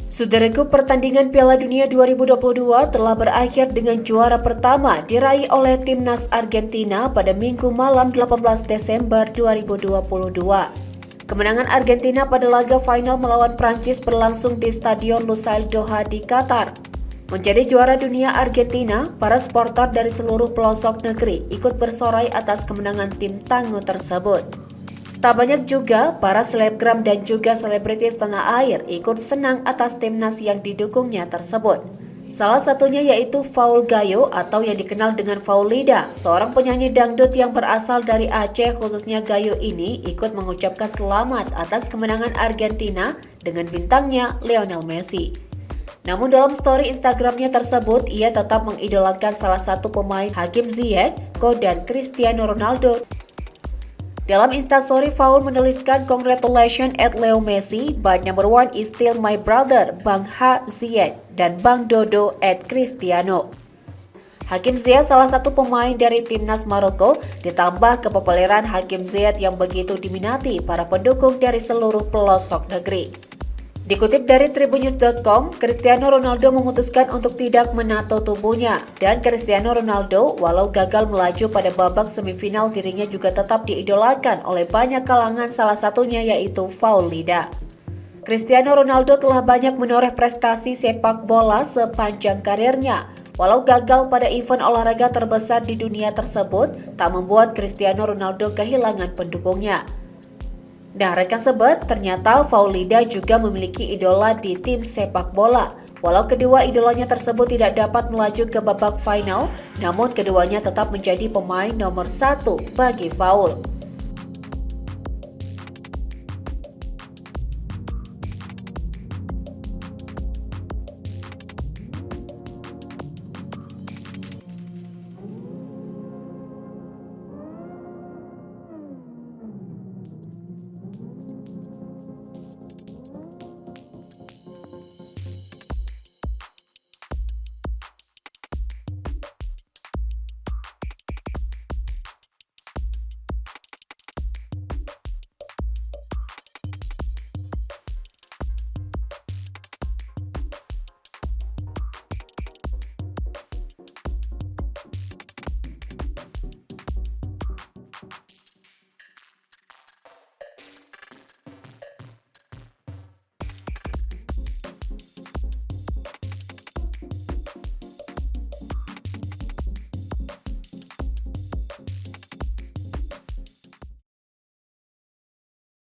Saudaraku, pertandingan Piala Dunia 2022 telah berakhir dengan juara pertama diraih oleh timnas Argentina pada Minggu malam 18 Desember 2022. Kemenangan Argentina pada laga final melawan Prancis berlangsung di Stadion Lusail Doha di Qatar. Menjadi juara dunia Argentina, para supporter dari seluruh pelosok negeri ikut bersorai atas kemenangan tim tangguh tersebut. Tak banyak juga para selebgram dan juga selebritis tanah air ikut senang atas timnas yang didukungnya tersebut. Salah satunya yaitu Faul Gayo atau yang dikenal dengan Faulida, seorang penyanyi dangdut yang berasal dari Aceh. Khususnya Gayo ini ikut mengucapkan selamat atas kemenangan Argentina dengan bintangnya Lionel Messi. Namun dalam story Instagramnya tersebut, ia tetap mengidolakan salah satu pemain Hakim Ziyech dan Cristiano Ronaldo. Dalam instastory, Faul menuliskan "Congratulations at Leo Messi, but number one is still my brother, Bang Ha Ziyech, dan Bang Dodo at Cristiano." Hakim Ziyech salah satu pemain dari timnas Maroko, ditambah kepopuleran Hakim Ziyech yang begitu diminati para pendukung dari seluruh pelosok negeri. Dikutip dari Tribunnews.com, Cristiano Ronaldo memutuskan untuk tidak menato tubuhnya, dan Cristiano Ronaldo walau gagal melaju pada babak semifinal, dirinya juga tetap diidolakan oleh banyak kalangan, salah satunya yaitu Faulida. Cristiano Ronaldo telah banyak menoreh prestasi sepak bola sepanjang karirnya. Walau gagal pada event olahraga terbesar di dunia tersebut, tak membuat Cristiano Ronaldo kehilangan pendukungnya. Nah, rekan sobat, ternyata Faulida juga memiliki idola di tim sepak bola. Walau kedua idolanya tersebut tidak dapat melaju ke babak final, namun keduanya tetap menjadi pemain nomor 1 bagi Faul.